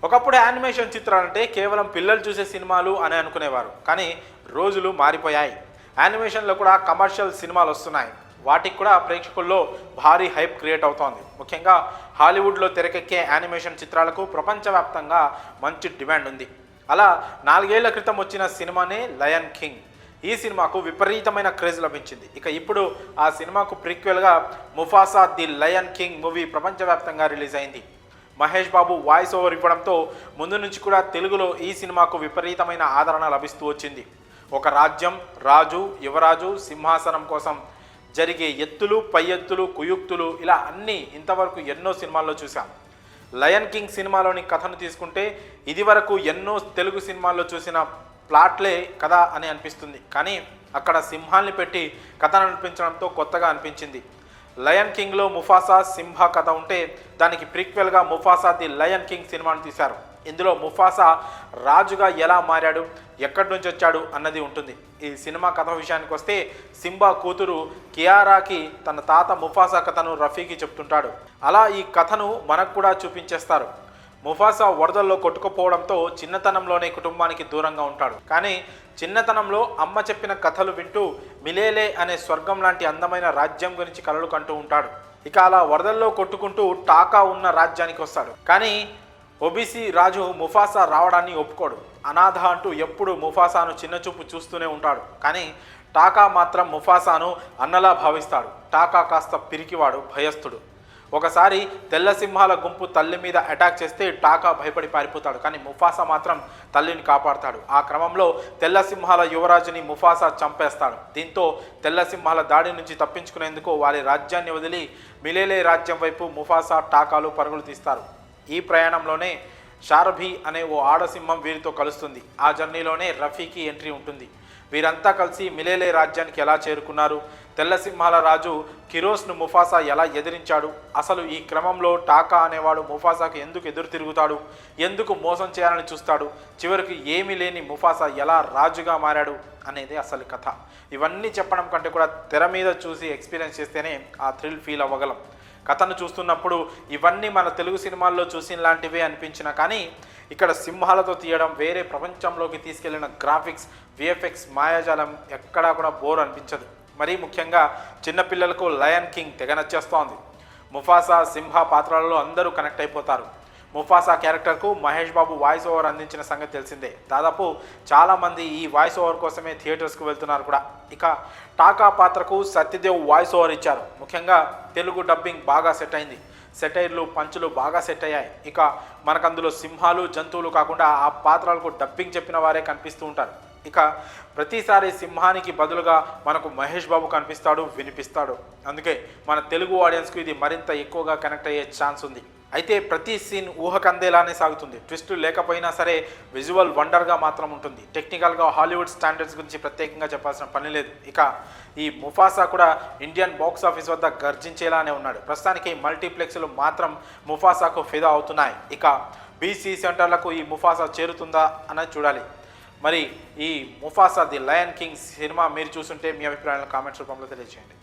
ఒకప్పుడు యానిమేషన్ చిత్రాలంటే కేవలం పిల్లలు చూసే సినిమాలు అని అనుకునేవారు. కానీ రోజులు మారిపోయాయి. యానిమేషన్లో కూడా కమర్షియల్ సినిమాలు వస్తున్నాయి. వాటికి కూడా ప్రేక్షకుల్లో భారీ హైప్ క్రియేట్ అవుతోంది. ముఖ్యంగా హాలీవుడ్లో తెరకెక్కే యానిమేషన్ చిత్రాలకు ప్రపంచవ్యాప్తంగా మంచి డిమాండ్ ఉంది. అలా 4 ఏళ్ల క్రితం వచ్చిన సినిమానే లయన్ కింగ్. ఈ సినిమాకు విపరీతమైన క్రేజ్ లభించింది. ఇక ఇప్పుడు ఆ సినిమాకు ప్రీక్వెల్గా Mufasa the Lion King movie ప్రపంచవ్యాప్తంగా రిలీజ్ అయింది. మహేష్ బాబు వాయిస్ ఓవర్ ఇవ్వడంతో ముందు నుంచి కూడా తెలుగులో ఈ సినిమాకు విపరీతమైన ఆదరణ లభిస్తూ వచ్చింది. ఒక రాజ్యం, రాజు, యువరాజు, సింహాసనం కోసం జరిగే ఎత్తులు, పై ఎత్తులు, కుయుక్తులు ఇలా అన్నీ ఇంతవరకు ఎన్నో సినిమాల్లో చూసాం. లయన్ కింగ్ సినిమాలోని కథను తీసుకుంటే ఇదివరకు ఎన్నో తెలుగు సినిమాల్లో చూసిన ప్లాట్లే కదా అని అనిపిస్తుంది. కానీ అక్కడ సింహాల్ని పెట్టి కథను అనిపించడంతో కొత్తగా అనిపించింది. లయన్ కింగ్లో ముఫాసా సింహా కథ ఉంటే దానికి ప్రీక్వెల్గా ముఫాసా ది లయన్ కింగ్ సినిమాను తీశారు. ఇందులో ముఫాసా రాజుగా ఎలా మారాడు, ఎక్కడి నుంచి వచ్చాడు అన్నది ఉంటుంది. ఈ సినిమా కథ విషయానికి వస్తే సింబా కూతురు కియారాకి తన తాత ముఫాసా కథను రఫీకి చెప్తుంటాడు. అలా ఈ కథను మనకు కూడా చూపించేస్తారు. ముఫాసా వరదల్లో కొట్టుకుపోవడంతో చిన్నతనంలోనే కుటుంబానికి దూరంగా ఉంటాడు. కానీ చిన్నతనంలో అమ్మ చెప్పిన కథలు వింటూ మిలేలే అనే స్వర్గం లాంటి అందమైన రాజ్యం గురించి కలలు కంటూ ఉంటాడు. ఇక అలా వరదల్లో కొట్టుకుంటూ టాకా ఉన్న రాజ్యానికి వస్తాడు. కానీ ఒబిసి రాజు ముఫాసా రావడాన్ని ఒప్పుకోడు. అనాథ అంటూ ఎప్పుడు ముఫాసాను చిన్నచూపు చూస్తూనే ఉంటాడు. కానీ టాకా మాత్రం ముఫాసాను అన్నలా భావిస్తాడు. టాకా కాస్త పిరికివాడు, భయస్థుడు. ఒకసారి తెల్ల సింహాల గుంపు తల్లి మీద అటాక్ చేస్తే టాకా భయపడి పారిపోతాడు. కానీ ముఫాసా మాత్రం తల్లిని కాపాడుతాడు. ఆ క్రమంలో తెల్ల సింహాల యువరాజుని ముఫాసా చంపేస్తాడు. దీంతో తెల్ల సింహాల దాడి నుంచి తప్పించుకునేందుకు వారి రాజ్యాన్ని వదిలి మిలేలే రాజ్యం వైపు ముఫాసా, టాకాలు పరుగులు తీస్తారు. ఈ ప్రయాణంలోనే షారభి అనే ఓ ఆడసింహం వీరితో కలుస్తుంది. ఆ జర్నీలోనే రఫీకి ఎంట్రీ ఉంటుంది. వీరంతా కలిసి మిలేలే రాజ్యానికి ఎలా చేరుకున్నారు, తెల్ల సింహాల రాజు కిరోస్ను ముఫాసా ఎలా ఎదిరించాడు, అసలు ఈ క్రమంలో టాకా అనేవాడు ముఫాసాకు ఎందుకు ఎదురు తిరుగుతాడు, ఎందుకు మోసం చేయాలని చూస్తాడు, చివరికి ఏమీ లేని ముఫాసా ఎలా రాజుగా మారాడు అనేది అసలు కథ. ఇవన్నీ చెప్పడం కంటే కూడా తెర మీద చూసి ఎక్స్పీరియన్స్ చేస్తేనే ఆ థ్రిల్ ఫీల్ అవ్వగలం. కథను చూస్తున్నప్పుడు ఇవన్నీ మన తెలుగు సినిమాల్లో చూసిన లాంటివే అనిపించినా కానీ ఇక్కడ సింహాలతో తీయడం, వేరే ప్రపంచంలోకి తీసుకెళ్లిన గ్రాఫిక్స్, విఎఫ్ఎక్స్, మాయాజాలం ఎక్కడా కూడా బోర్ అనిపించదు. మరీ ముఖ్యంగా చిన్నపిల్లలకు లయన్ కింగ్ తెగ నచ్చేస్తోంది. ముఫాసా, సింహ పాత్రలలో అందరూ కనెక్ట్ అయిపోతారు. Mufasa క్యారెక్టర్కు Mahesh Babu voice over అందించిన సంగతి తెలిసిందే. దాదాపు చాలామంది ఈ వాయిస్ ఓవర్ కోసమే థియేటర్స్కు వెళ్తున్నారు కూడా. ఇక టాకా పాత్రకు సత్యదేవ్ వాయిస్ ఓవర్ ఇచ్చారు. ముఖ్యంగా తెలుగు డబ్బింగ్ బాగా సెట్ అయింది. సెటైర్లు, పంచులు బాగా సెట్ అయ్యాయి. ఇక మనకు అందులో సింహాలు, జంతువులు కాకుండా ఆ పాత్రలకు డబ్బింగ్ చెప్పిన వారే కనిపిస్తూ ఉంటారు. ఇక ప్రతిసారి సింహానికి బదులుగా మనకు మహేష్ బాబు కనిపిస్తాడు, వినిపిస్తాడు. అందుకే మన తెలుగు ఆడియన్స్కు ఇది మరింత ఎక్కువగా కనెక్ట్ అయ్యే ఛాన్స్ ఉంది. అయితే ప్రతి సీన్ ఊహకందేలానే సాగుతుంది. ట్విస్ట్ లేకపోయినా సరే విజువల్ వండర్గా మాత్రం ఉంటుంది. టెక్నికల్గా హాలీవుడ్ స్టాండర్డ్స్ గురించి ప్రత్యేకంగా చెప్పాల్సిన పని లేదు. ఇక ఈ ముఫాసా కూడా ఇండియన్ బాక్స్ ఆఫీస్ వద్ద గర్జించేలానే ఉన్నాడు. ప్రస్తుతానికి మల్టీప్లెక్స్లు మాత్రం ముఫాసాకు ఫిదా అవుతున్నాయి. ఇక బీసీ సెంటర్లకు ఈ ముఫాసా చేరుతుందా అన్నది చూడాలి. మరి ఈ Mufasa the Lion king cinema మీరు చూస్తుంటే మీ అభిప్రాయాలను కామెంట్స్ రూపంలో తెలియజేయండి.